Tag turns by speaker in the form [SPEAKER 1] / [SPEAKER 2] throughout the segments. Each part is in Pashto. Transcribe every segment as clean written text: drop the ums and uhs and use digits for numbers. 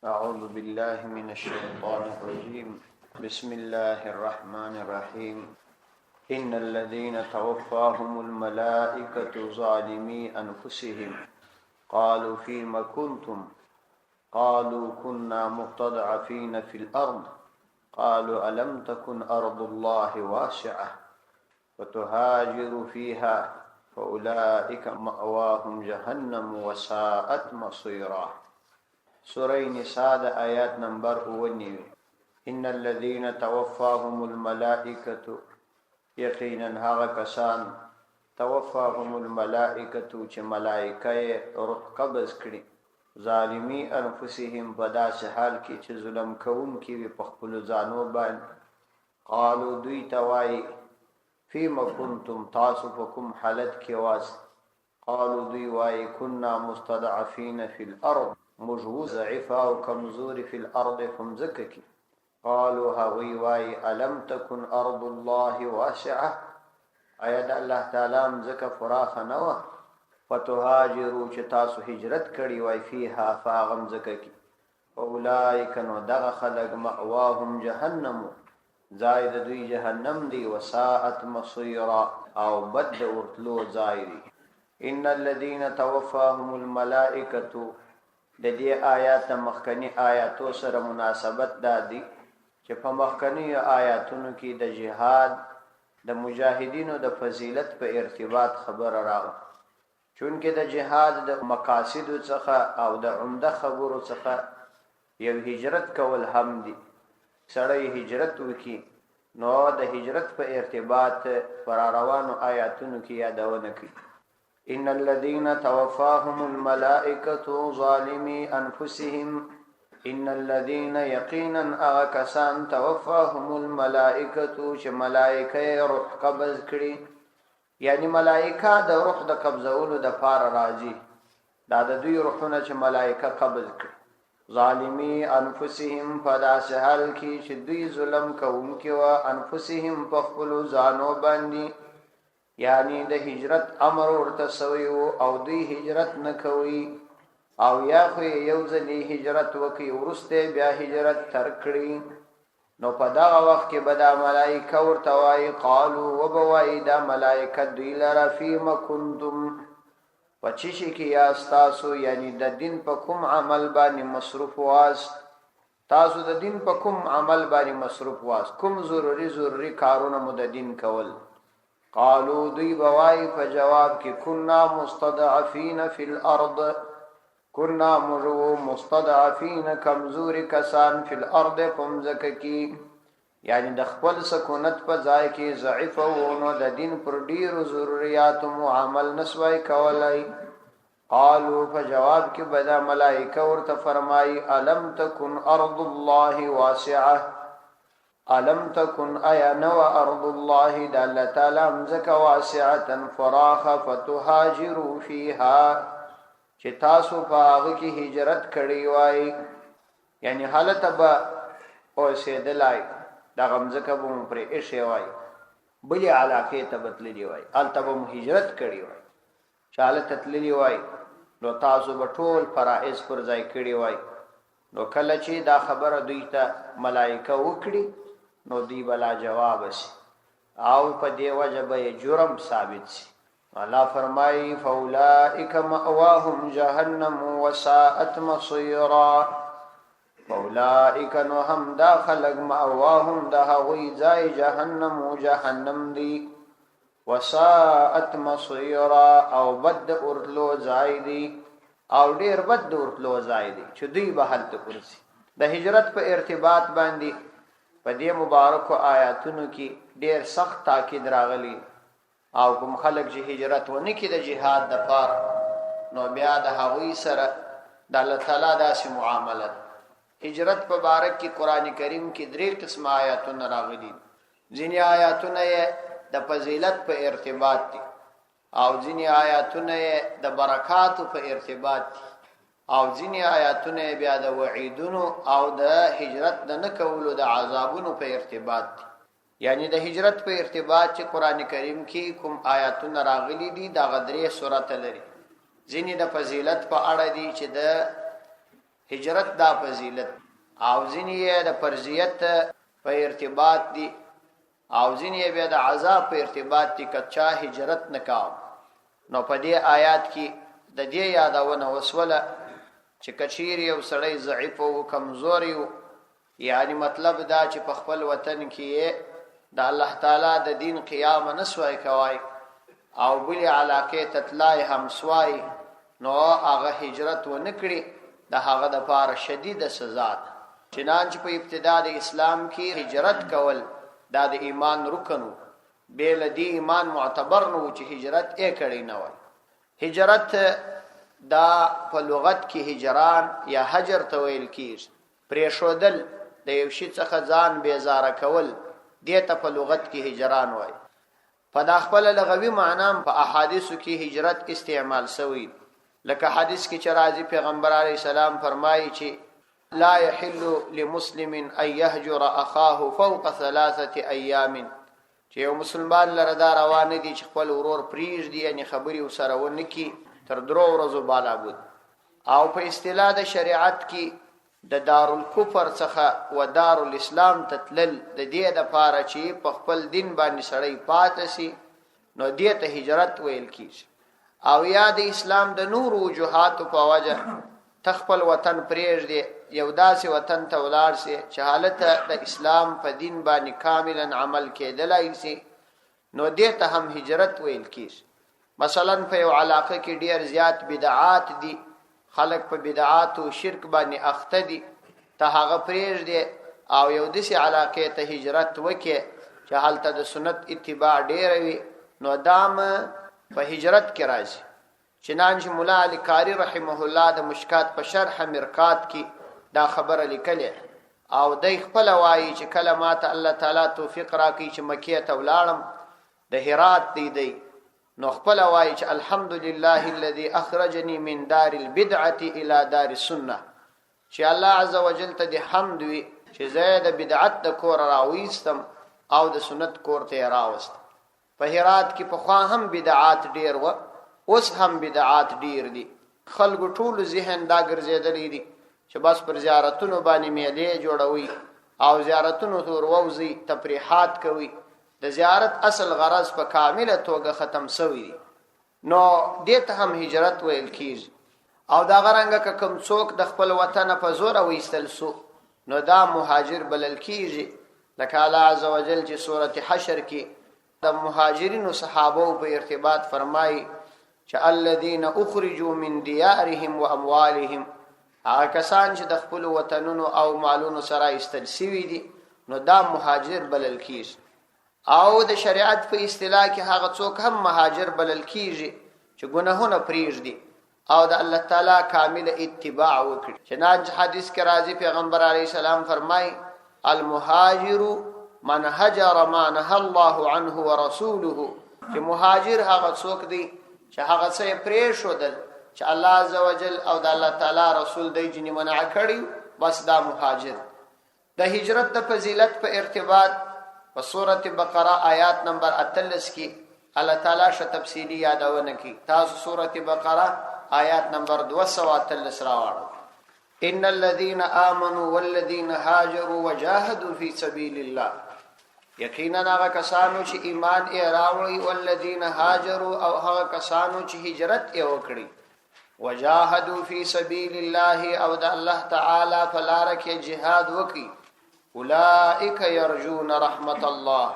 [SPEAKER 1] أعوذ بالله من الشيطان الرجيم بسم الله الرحمن الرحيم إن الذين توفاهم الملائكة ظالمي أنفسهم قالوا فيما كنتم قالوا كنا مستضعفين في الأرض قالوا ألم تكن أرض الله واسعة فتهاجروا فيها فأولئك مأواهم جهنم وساءت مصيرا. سورة نساء آیات نمبر 19. ان الذين توفاهم الملائکه، یقینا هغه کسان توفاهم الملائکه چې ملائکه روح قبض کړي، ظالمی انفسهم په داسې حال کې چې ظلم کوونکي وي په خپل ځانو باندې. قالو دوی ته وایي فيما كنتم، تاسو په کوم حالت کې واست؟ قالو دوی وایي كنا مستضعفين في الارض، مجهو ضعیفه او کمزوري فی الارض فمزکه کی. قالوا هوی وای الم تکن ارض الله واسعه، اید الله تعالی مزکه فراخ نو فتهاجروا چې تاسو هجرت کړي وای فیها فاغم زکه کی. اولئک نو دغه خلق مأواهم جهنم، زائد دوی جهنم دی، وساءت مصيرا او بد ورتلو زائری. ان الذين توفاهم الملائکه، د دې آیات مخکنی آیاتو سره مناسبت دادی چې په مخکنی آیاتونو کې د جهاد د مجاهدینو د فضیلت په ارتباط خبر راغله، چونکه د جهاد د مقاصد څخه او د عمده خبرو څخه یو هجرت کول هم دي. سړی هجرت وکي نو د هجرت په ارتباط پر روانو آیاتونو کې یادونه کوي. ان الذين توفاهم الملائكه ظالمي انفسهم، ان الذين يقينا اكسان توفاهم الملائكه چې ملائکه روح قبض کړي، یعنی ملائکه د روح د قبضولو د پار راځي، دا د دوی روحونه چې ملائکه قبض کړي. ظالمي انفسهم په داسې حال کې چې دوی ظلم کوونکي و انفسهم په خپل ځانو باندې، یعنی د هجرت امر ورته سوی او دوی هجرت نه کوي، او یا خو یو ځلې هجرت وکي ورسته بیا هجرت تر کړي، نو په دغه وخت کې به دا ملائکه ورته وایي قالو وبوایي دا ملائکه دوی لره فیما کنتم، په چی شي کې یاست تاسو، یعنی د دین په کوم عمل باندې مصروف واست، تاسو د دین په کوم عمل باندې مصروف واست، کوم ضروري کارونه مو د دین کول. قالو دوی بوای په جواب کې كنا مستضعفين في الارض، كنا مستضعفين کمزوري کسان فی الارض پمزکه کی، یعنی د خپل سکونت په ځای کې ضعیف وو نو د دین پر ډیرو ضرورتو عمل نسوای کولای. قالو په جواب کې بدا ملائکه ورته فرمای الم تکن ارض الله واسعه، الم تکن ایا نو ارض الله د الله تعالی مزکه واسعه فراخ فتهاجروا فيها، چې تاسو په هغه کې هجرت کړی وای، یعنی حالت به اوسېدلای د غمزکه به پر ایښې وای، بلې علاقې ته بتللی وای، هلته به هجرت کړی وای، چې حالت تللی وای نو تاسو به ټول فرائض پر ځای کړی وای. نو کله چې دا خبره دوی ته ملائکه وکړي نو دی بلا جواب شي او په دی وجه به جرم ثابت شي. الله فرمای فاولائک مأواهم جهنم وساءت مصيرا، فاولائک نو هم داخلك مأواهم ده وی ځای جهنم و جهنم دی، وساءت مصيرا او بد ورتلو ځای دی، او ډیر بد ورتلو ځای دی چې دوی به هلته ورسي. د هجرت په ارتباط باندې په دې مبارکو آیاتونو کې ډېر سخت تاکید راغلی، او کوم خلک چې هجرت ونه کړي د جهاد د پاره نو بیا د هغوی سره د الله تعالی داسې معاملت. هجرت په باره کې قرآن کریم کې 3 قسم آیاتونه راغلي، ځینې آیاتونه یې د فضیلت په ارتباط دي، او ځینې آیاتونه یې د برکاتو په ارتباط دي، او ځینې آیاتونه بیا د وعیدونو او د هجرت د نه کولو د عذابونو په ارتباط دي. یعنی د هجرت په ارتباط چې قرآن کریم کې کوم آیاتونه راغلي دي دا غدرې سورته لري. ځینې د فضیلت په اړه دي چې د هجرت دا فضیلت او ځینې د فرضیت په ارتباط دي او ځینې بیا د عذاب په ارتباط دي کچا هجرت نکاو. نو په دې آیات کې د دې یادونه وسوله چې کچیر یو سړی ضعیف او کمزوري یعنی مطلب دا چې په خپل وطن کې د الله تعالی د دین قیام نسوي کوي او بل علاقه تطلای هم سوای نو هغه هجرت و نکړي د هغه د پاره شدید سزا ده. چنانچه په ابتدا د اسلام کې هجرت کول دا د ایمان رکنو بیل دی ایمان معتبر نو چې هجرت یې کړی نه وای. هجرت دا په لغت کې هجران یا هجر ته ویل کیږي. پریښودل د یو شي څخه ځان بیزاره کول دې ته په لغت کې هجران وای. په دا خپل لغوي معنی په احادیثو کې هجرت استعمال شوی. لکه حدیث کې چې راځي پیغمبر علی السلام فرمایي چې لا يحل لمسلم ان يهجر اخاه فوق 3 ايام، چې یو مسلمان لره دا روان دي چې خپل ورور پریږ دي یعنی خبري وسره ونکي تر 3 ورځې بالا بود. او په اصطلاح د شریعت کې د دارالکفر څخه و دارالاسلام تتلل د دې د پاره چې په خپل دین باندې سړی پاتې سي نو دې ته هجرت ویل کیږي. او یا د اسلام د نور وجوهات په وجه تخپل وطن پریږدي یو داسې وطن ته ولاړ سي چې حالت د اسلام په دین باندې کاملا عمل کېدلای سي نو دې ته هم هجرت ویل کیږي. مثلا په یو علاقه کې ډیر زیات بدعات دي، خلق په بدعات او شرک باندې اخته دي، ته هغه پریږدي او یو داسې علاقه ته هجرت وکړي چې حالت د سنت اتباع ډیر وي نو دام په هجرت کې راځي. چنانچه مولا علی قاری رحمه الله د مشکات په شرح مرقات کې دا خبره لیکلې او دای خپل وایي چې کله ماته الله تعالی توفیق راکړي چې مکه ته ولاړم د هرات دی نو خپل وایي چې الحمدلله الذي اخرجني من دار البدعه الى دار السنه، چې الله عز وجل ته د حمد وي چې زه د بدعت د کور راويستم او د سنت کور ته راوستم. په هرات کې په خوا هم بدعات ډیر و، اوس هم بدعات ډیر دي. خلکو ټول ذهن دا ګرځېدلې دي چې بس پر زیارتونو باندې میلې جوړوي او زیارتونو ته وروځي تفریحات کوي. د زیارت اصل غرض په کامله توګه ختم شوی دی. نو دې ته هم هجرت ویل کیږي. او دا غرانګه کوم څوک د خپل وطن په زور وېستل سو نو دا مهاجر بلل کیږي. لکه الله عز وجل چې سورته حشر کې د مهاجرینو صحابه په ارتباط فرمایي چې الذين اخرجوا من ديارهم واموالهم، هغه کسان چې د خپل وطنونو او مالونو سره ایستل شوي دي نو دا مهاجر بلل کیږي. او د شریعت په اصطلاح کې هغه څوک هم مهاجر بلل کیږي چې ګناهونه پریږدي او د الله تعالی کامل اتباع وکړي. چنانچه حدیث کې راځي پیغمبر علیه السلام فرمایي المهاجر من هجر ما نهى الله عنه ورسوله، چې مهاجر هغه څوک دی چې هغه څه پریښودل چې الله عزوجل او د الله تعالی رسول دی جنې منع کړی بس دا مهاجر. د هجرت د فضیلت په ارتباط په سورته بقره آیات نمبر 38 کې الله تعالی ش تفصیلی یادونه کی. تاسو سورته بقره آیات نمبر 238 راوړئ. ان الذين امنوا والذين هاجروا وجاهدوا في سبيل الله، یقینا هغه کسانو چې ایمان یې راوړی والذین هاجروا او هغه کسانو چې هجرت یې وکړي وجاهدوا فی سبیل الله او د الله تعالی په لار کې جهاد وکړي اولئک یرجون رحمت الله،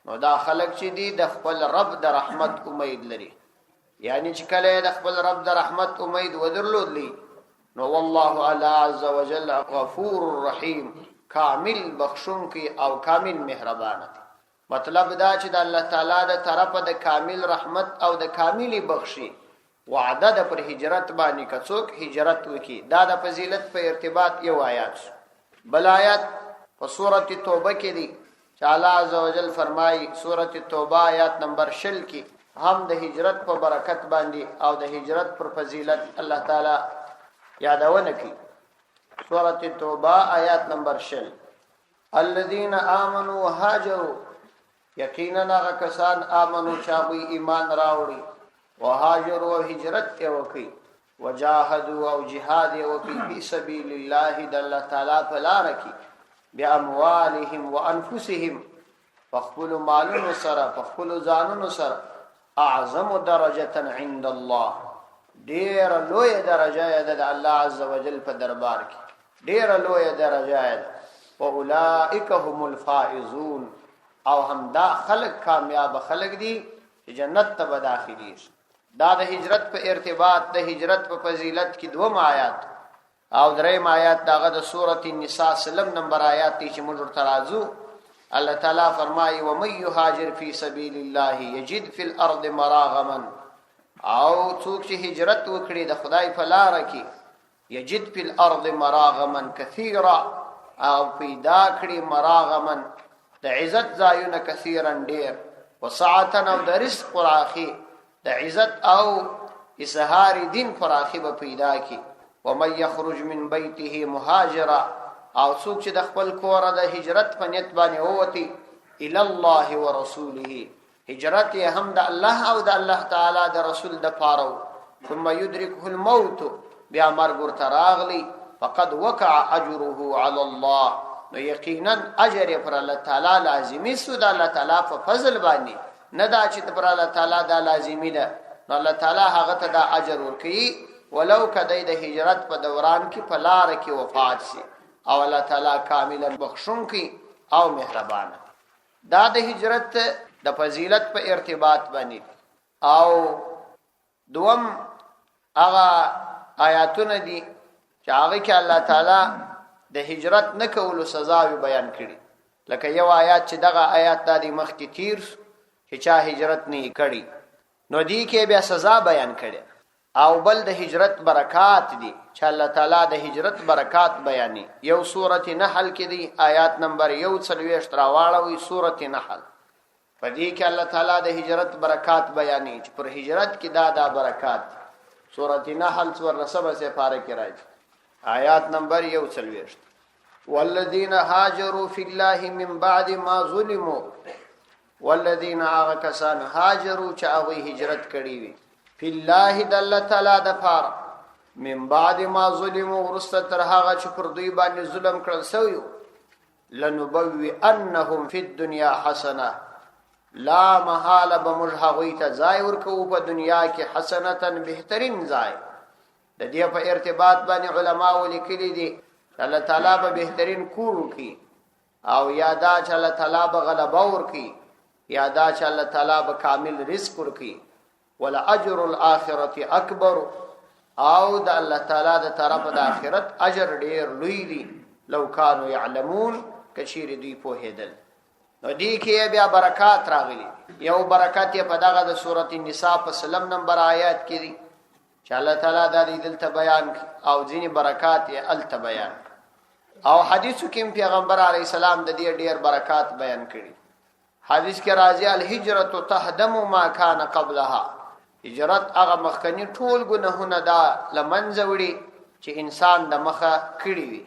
[SPEAKER 1] نو دا خلک چې دي د خپل رب د رحمت امید لري. یعنی چې کله د خپل رب د رحمت امید ودرلودلی نو والله عز وجل غفور رحیم، کامل بخشون کی او کامل مهربان دی. مطلب دا چې د الله تعالی د طرفه د کامل رحمت او د کاملی بخشي وعده د پر هجرت باندې کڅوک هجرت وکي. دا د فضیلت په ارتباط یو آیات. بل آیات په سورته توبه کې دی چې الله عز وجل فرمایي سورته توبه آیات نمبر 60 کې هم د هجرت په برکت باندې او د هجرت پر فضیلت الله تعالی یادونه کوي. سورة توبه آیات نمبر 60 الذين آمنوا وهاجروا، یقینا هغه کسان آمنو چې ایمان راوړي وهاجروا هجرت وکړي وجاهدوا او جهاد وفي في سبيل الله دل تعالی فلارکی باموالهم وانفسهم فخپل مالونو سره فخپل ځانونو سره اعظم درجه عند الله ډیر لوی درجه ده د الله عز وجل په دربار کې ډیر لوی درجه ده واولئک هم الفائزون او هم دا خلق کامیاب خلق دي چې جنت ته داخلي دا د هجرت په ارتباط د هجرت په فضیلت کې دوه آیات او درې آیات داغه د سورۃ النساء سلم نمبر آیات چې موږ ترازو الله تعالی فرمایي و من یهاجر فی سبیل الله یجد فی الارض مراغما او څوک چې هجرت وکړي د خدای په لار کې یجد فی الارض مراغما کثیرا او پیدا کړي مراغما د عزت ځایونه کثیرا ډیر وسعتن او د رزق فراخي د عزت او اظهار دین فراخي به پیدا کی ومن يخرج من بيته مهاجرا او څوک چې د خپل کور د هجرت په نیت باندې ووتی الى الله ورسوله هجرت هم د الله او د الله تعالی د رسول د پاره ثم يدركه الموت بیا مرګ ورته راغلی فقد وقع اجره على الله نو یقینا اجر پر الله تعالی لازمی سو د الله تعالی په فضل باندې نه دا چې پر الله تعالی دا لازمی ده نو الله تعالی هغه ته دا اجر ورکړي ولو کدی د هجرت په دوران کې په لار کې وفات شي او الله تعالی کاملا بخښونکی او مهربان دا د هجرت د فضیلت په ارتباط باندې او دوم هغه آیاتونه دي چې هغه کې الله تعالی د هجرت نه کولو سزا بیان کړي لکه یو آیات چې دغه آیات د مخکې تیر چې چا هجرت نه کړي نو دی کې بیا سزا بیان کړي او بل د هجرت برکات دي چې الله تعالی د هجرت برکات بیانې یو سورۃ نحل کې دی آیات نمبر 41 راواړوي سورۃ نحل په دې کې الله تعالی د هجرت برکات بیانې چې پر هجرت کې دا برکات سورۃ نحل څوار سبا سے پاره کې راځي آیات نمبر 41 والذین هاجروا فی الله من بعد ما ظلموا والذین کسان هاجروا چې هغه هجرت کړي وي فی الله د الله تعالی د پاره من بعد ما ظلموا ورسته تر هغه چې پر دوی باندې ظلم کړل سوی لنبوی انهم فی الدنیا حسنه لا محاله بمجهوی ته ځای ورکو په دنیا کې حسنتن بهترین ځای د دې په ارتباط باندې علما ولیکلي دي الله تعالی به بهترین کور کوي او یادا چې الله تعالی به غلبه ورکي یادا چې الله تعالی به کامل رزق ورکي ولا اجر الاخرته اکبر او د الله تعالی د طرف د اخرت اجر ډیر لوی دی لو کانوا يعلمون کشیر دوی په هدل نو دی کې بیا برکات راغلي یو برکات په دغه د سورۃ النساء په سلم نمبر آیات کې دي چې الله تعالی د دې دلته بیان او ځینی برکات یې الته بیان او حدیثو کې پیغمبر علی السلام د دې ډیر برکات بیان کړي حدیث کې راځي الهجرت تهدم ما كان قبلها هجرت هغه مخکنی ټول ګناهونه دا لمنځوړي چې انسان د مخه کړی وي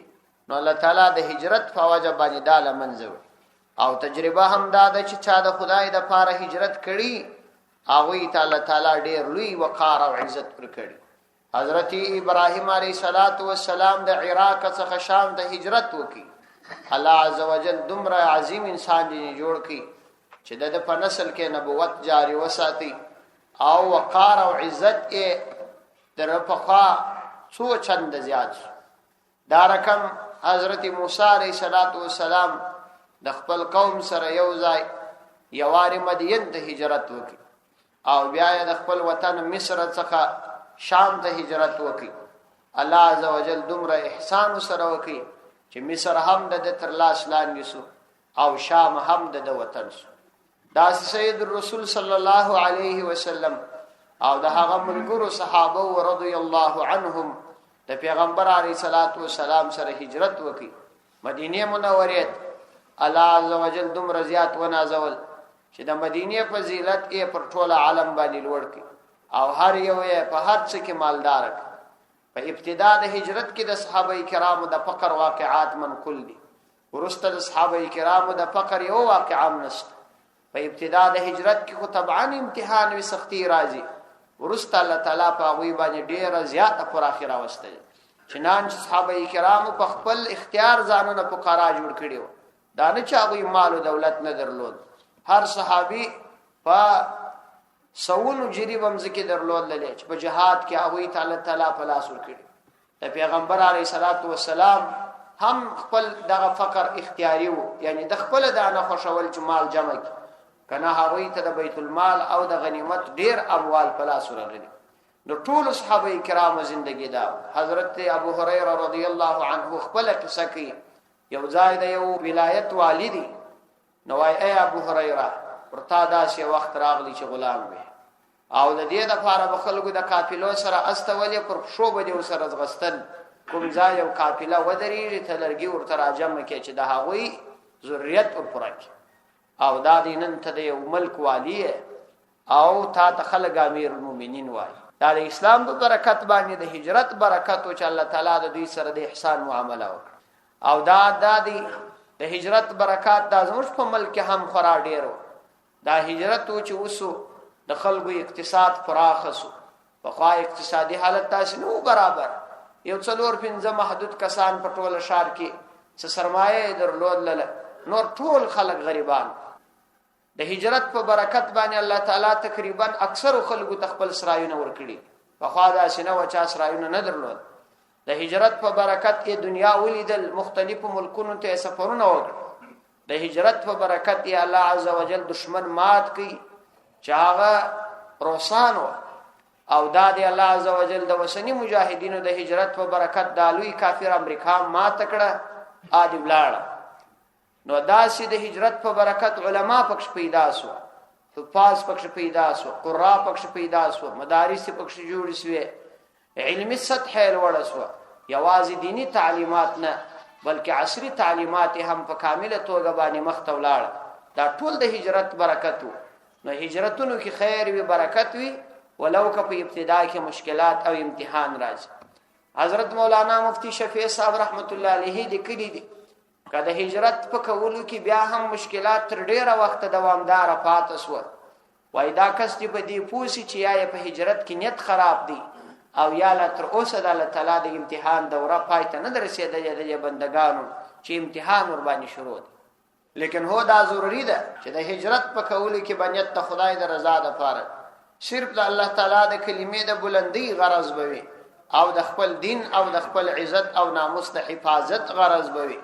[SPEAKER 1] نو الله تعالی د هجرت په وجه باندې دا لمنځوړي او تجربه هم دا ده چې چا د خدای د پاره هجرت کړي هغه تعالی تعالی ډیر لوی وقار او عزت پر کړي حضرت ابراهیم علیه السلام د عراق څخه شام د هجرت وکي الله عزوجل دومره عظیم انسان دی جوړ کړي چې د په نسل کې نبوت جاری وساتي او وقار او عزت یې در په خوا څو چند زیات دا رقم حضرت موسی علیه السلام د خپل قوم سره یو ځای یواري مدین ته هجرت وکي او بیا د خپل وطن مصر څخه شام ته هجرت وکي الله عزوجل دومره احسان سره وکي چې مصر هم د تر لاس لاندې سو او شام هم د وطن سو دا سید الرسول صلی الله علیه وسلم او د هغه ملګرو صحابه رضی الله عنهم د پیغمبر علیه السلام سره هجرت وکي مدینه منوره الله عزوجل دومره زیات ونازول چې د مدینه فضیلت یې پر ټول عالم باندې لوړ کړي او هر یو یې په هر څه کې مالدار په ابتدا د هجرت کې د صحابه کرامو د فقر واقعات منقول دي ورسته د صحابه کرامو د فقر یو واقعا نشته په ابتدا د هجرت کې خو طبعا امتحان وي سختی راځي ورسته الله تعالی په هغوی باندې ډیره زیاته پراخي راوستل. چنانچه صحابه کرامو په خپل اختیار ځانونه فقرا جوړ کړي وو. دا نه چې هغوی مال او دولت نه درلود. هر صحابي په سونو جریبم ځکه درلود للی چې په جهاد کې هغوی تعالی په لاس ورکړي. د پیغمبر علیه الصلاۃ والسلام هم خپل دغه فقر اختیاري وو، یعنی د خپل دانه خوشول چې مال جمع کړي، کنه هغوی ته د بیت المال او د غنیمت ډیر اموال په لاس ورغلي. نو ټول صحابه کرامو زندگی دا. حضرت ابو هريره رضی الله عنه خپل قصه کوي. یو ځای د یو ولایت والی نو وايي ای ابو هريره ورته داسې وخت راغلی چې غلام وي او د دې لپاره به خلکو د قافلو سره استولې پر شو به دې سره ځغستل، کوم ځای یو قافله ودرېږي ته لرګي ورته راجمع کړي چې د هغوی ضرورت ورپوره کړي. او دا دی نن ته د یو ملک والی او تا ته خلک امیر المؤمنین وایي. دا د اسلام په برکت باندې د هجرت برکت او چې الله تعالی د دوی سره د احسان معامله وکړه. او دا دی د هجرت برکات دا زموږ په ملک هم خورا ډیرو. دا هجرت او چې وسو د خلکو اقتصاد فراخ شو. په خوا اقتصادي حالت تاسو نو برابر یو 4-5 محدود کسان په ټوله شهر کې څه سرمایه درلود لله، نور ټول خلک غریبان. د هجرت په برکت باندې الله تعالی تقریبا اکثر خلکو تخپل سرایونه ورکړي. په خوا دا سينه و چا سرایونه نه درلود. د هجرت په برکت یې دنیا ولیدل، مختلفو ملکونو ته سفرونه وکړ. د هجرت په برکت یې الله عزوجل دشمن مات کړي چې هغه روسانو او دا دی الله عزوجل د وسنی مجاهدینو د هجرت په برکت د لوی کافر امریکا مات کړه ادي بلاړه. نو داسې د هجرت په برکت علما پکښ پیدا سو، حفاظ پکښ پیدا سو، قرا پکښ پیدا سو، مدارس پکښ جوړ شوه، علمي سطح لوړ سو. یوازې دینی تعلیمات نه بلکې عصري تعلیمات هم په کامله توګه باندې مخ ته ولاړ. دا ټول د هجرت برکت وو. نو هجرتونو کې خیر وی برکت وی ولو که په ابتدا کې مشکلات او امتحان راځي. حضرت مولانا مفتی شفیع صاحب رحمت الله علیه لیکلی دي کله هجرت په کولو کې بیا هم مشکلات تر ډیره وخت دوامدار پاتې سو. وای دا کس چې په دې پوسی چې یا په هجرت کې نیت خراب دي او یا لا تر اوسه د الله تعالی د امتحان دوره پای ته نه رسیدلې د بندگانو چې امتحان ور باندې شروع دي. لیکن هو دا ضروری ده چې د هجرت په کولو کې باندې ته خدای د رضا د پاره صرف د الله تعالی د کلمې د بلندۍ غرض بوي او د خپل دین او د خپل عزت او ناموس د حفاظت غرض بوي.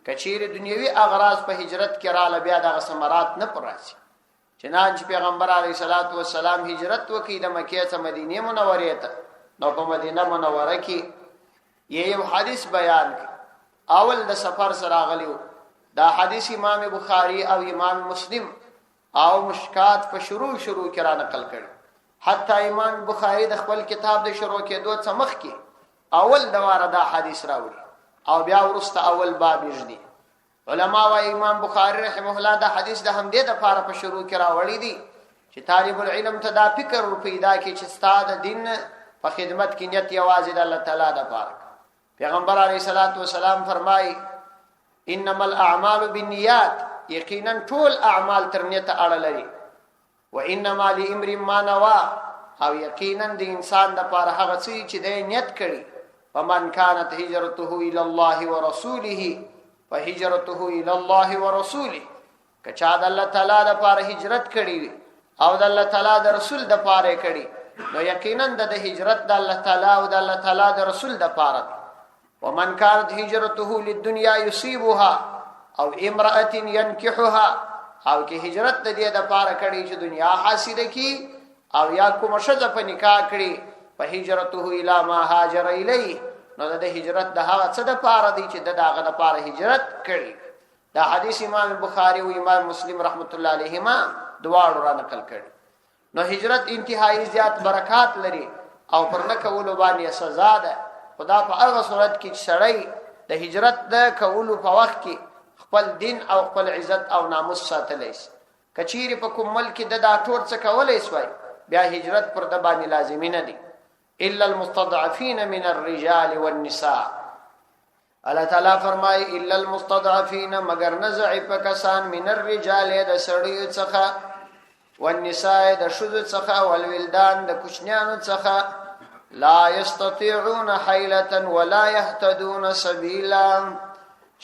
[SPEAKER 1] کچیر دنیوي اغراض په هجرت کې را لبیا د ثمرات نه پراسي. چنانچه پیغمبر علیه الصلاۃ والسلام هجرت وکړي د مکه څخه مدینه منوره ته. نو په مدینه منوره کې یو حدیث بیان کړي اول د سفر سره غلیو. دا حدیث امام بخاری او امام مسلم او مشکات په شروع کې را نقل کړي. حتی امام بخاری د خپل کتاب د شروع کېدو څخه مخکې اول دواره دا حدیث راوړي او بیا ورسته اول باب یې. علما وايي امام بخاری رحمه الله دا حدیث د همدې د لپاره په شروع کې راوړي دي چې طالب العلم ته دا فکر پیدا کړي چې ستاسو دین په خدمت کې نیت یوازې د الله تعالی د لپاره. پیغمبر علیه الصلاۃ والسلام فرمایي انما الاعمال بالنیات، یقینا ټول اعمال تر نیت اړه لري. وانما لامرئ ما نوى، او یقینا د انسان د لپاره هغه څه چې د نیت کړي. فمن كانت هجرته الى الله ورسوله فهجرته الى الله ورسوله. کچا د الله تعالی د لپاره هجرت کړي او د الله تعالی د رسول د لپاره کړي نو یقینا د هجرت د الله تعالی او د الله تعالی د رسول د لپاره. ومن كانت هجرته للدنيا يصيبها او امرأة ينكحها، او کې هجرت د دې د لپاره کړي چې دنیا حاصله کی او یا کوم شذ په نکاح کړي فهجرته الى ما هاجر الیه. نو د هجرت د هغه څه د لپاره دی چې دغه د لپاره هجرت کړي. دا حدیث امام بخاری او امام مسلم رحمت الله علیهما دواړو را نقل کړي. نو هجرت انتهایی زیات برکات لري او پر نه کولو باندې سزا ده. خدا په هغه صورت کې سړی د هجرت د کولو په وخت کې خپل دین او خپل عزت او ناموس ساتلی شي. کچیر په کوم ملک د دا ټول څه کولای شوی بیا هجرت پر د باندې لازمي نه دی. الا المستضعفين من الرجال والنساء. الله تعالی فرمای الا المستضعفين مگر نزعف کسان من الرجال د سړیو څخه والنساء د شذ څخه والولدان د کوچنیانو څخه لا یستطيعون حیلة ولا يهتدون سبیلا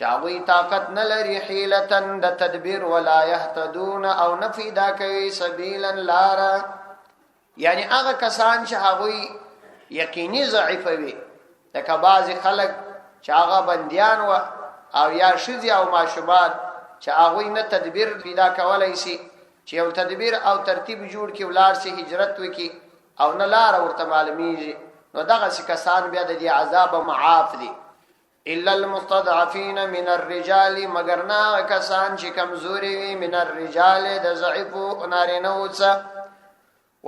[SPEAKER 1] چاوی طاقت نلري حیلة د تدبیر ولا يهتدون او نفیدا کوي سبیلا لارا یعنی هغه کسان چې هغه یقیني ضعیف وي لکه بعض خلک چې هغه بندیان و او یا شذ او ماشومان چې هغه نه تدبیر پیدا کولای شي چې یو تدبیر او ترتیب جوړ کې ولار سي هجرت وکي او نه لار ورته معلومیږي نو دغه کسان بیا د دې عذاب معاف دي الا المستضعفين من الرجال مگر نه کسان چې کمزوري وي من الرجال د ضعیف نارینه څخه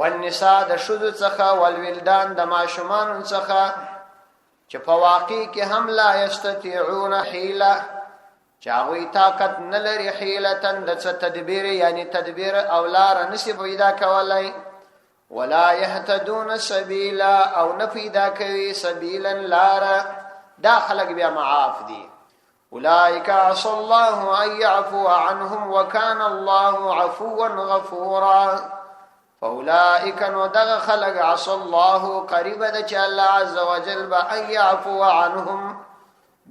[SPEAKER 1] والنساء د شذ څخه والولدان د ماشومان څخه چې په واقع کې هم لا یستطيعون حیله چاوی طاقت نلري حیله د تدبیر یعنی تدبیر او لار نسی پیدا کولای ولا يهتدون سبیلا او نفیدا کوي سبیلا لارا دا خلق بیا معاف دي اولئک عسى الله ان يعفو عنهم وكان الله عفوا غفورا فاولئک ندغ خلق عسى الله قریب د چې الله عز وجل به ان يعفو عنهم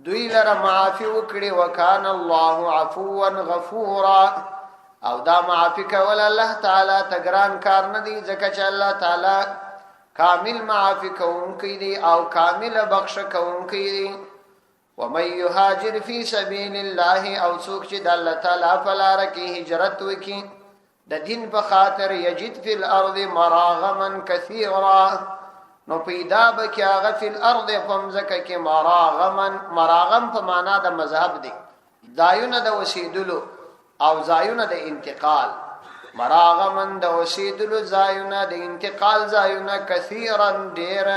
[SPEAKER 1] دوی لره معافي وکړي وکانه الله عفوا غفورا او دا معافي کول الله تعالی تګران کار نه دی ځکه چې الله تعالی کامل معافي کوونکی دی او کامل بخښ کوونکی دی ومن يهاجر في سبيل الله او څوک چې د الله تعالی په لار کې هجرت وکړي د دین په خاطر یجد فی الارض مراغما كثيرا نو پیدا به کې هغه فی الارض فمزکه کې مراغم په معنا د مذهب دی ځایونه د وسیدلو او ځایونه د انتقال مراغمن د وسیدلو ځایونه د انتقال ځایونه کثیرا ډیر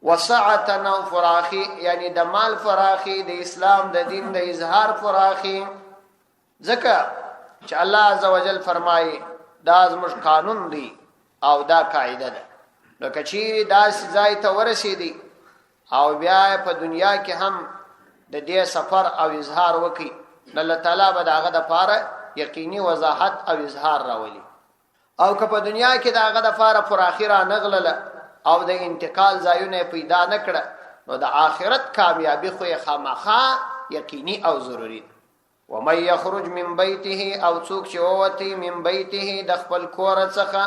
[SPEAKER 1] وسعتنا فراخی یعنی د مال فراخی د اسلام د دین د اظهار فراخی ځکه چې الله عزوجل فرمایي دا زموږ قانون دی او دا قاعده ده نو کچی دا ځای ته ورسېدي او بیا په دنیا کې هم د دې سفر او اظهار وکي الله تعالی به داغه د پاره یقیني وضاحت او اظهار راولي او که په دنیا کې داغه د پاره پر اخره نغلل او د انتقال ځایونه پیدا نکړه نو د آخرت کامیابی خو خامخا یقیني او ضروری ومن يخرج من بيته او څوک چې ووتی من بيته د خپل کور څخه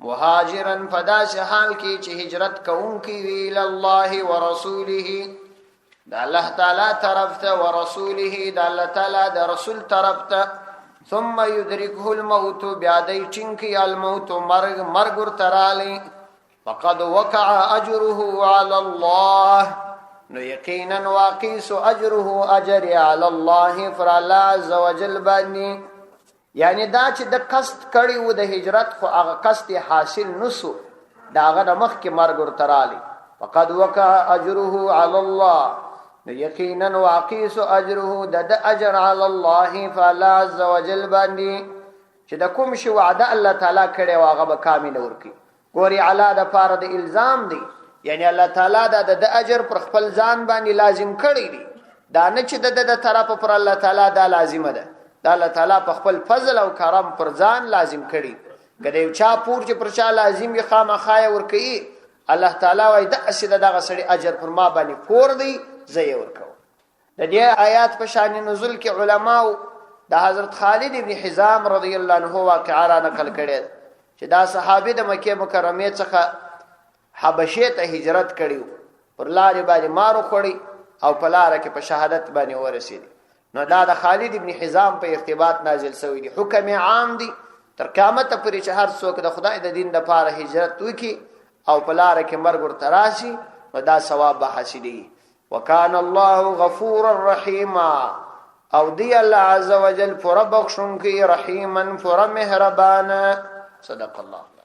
[SPEAKER 1] مهاجرن فداس حال کې چې هجرت کوونکی وی ل الله ورسوله د الله تعالی طرف ته ورسوله د الله تعالی د رسول طرف ته ثم يدركه الموت بیا دای چینکی الموت مرګ ورترالی فقد وقع اجره على الله نو یقینا واقع اجره اجر على الله فر الله عز وجل باندې یعنی دا چې د قصد کړي و د هجرت خو هغه قصد حاصل نسو داغه د مخ کې مرګ ورترالی فقد وقع اجره على الله یقینا واقع اجره د اجر على الله فالله عز وجل باندې چې د کوم شی وعده الله تعالی کړي واغه به کامل ورکي ګوري علا د پاره د الزام دی یعنی الله تعالی د اجر پر خپل ځان باندې لازم کړی دی دا نه چې د طرف پر الله تعالی دا لازمه ده دا الله تعالی په خپل فضل او کرم پر ځان لازم کړي ګډیو چا پور چې پر چا لازم یې خامخای ورکي الله تعالی وای د اسید دغه سړي اجر پر ما باندې پور دی زې ورکو د دې آیات په شان نزول کې علماو د حضرت خالد ابن حزام رضی الله عنه واقعا را نقل کړي چې دا صحابي د مکه مکرمه څخه حبشه ته هجرت کړیو پر لارې باندې مارو خړی او په لار کې په شهادت باندې ورسېدي نو دا د خالد ابن حزام په ارتباط نازل شوی دی حکم عام دی تر قیامت پورې چې هر څوک د خدای د دین لپاره هجرت وکي او په لار کې مرګ ورته راشي نو دا ثواب به حاصلي وکان الله غفورا رحیما او دی الله عز وجل پر بخښونکی رحیما پر مهربان صدق الله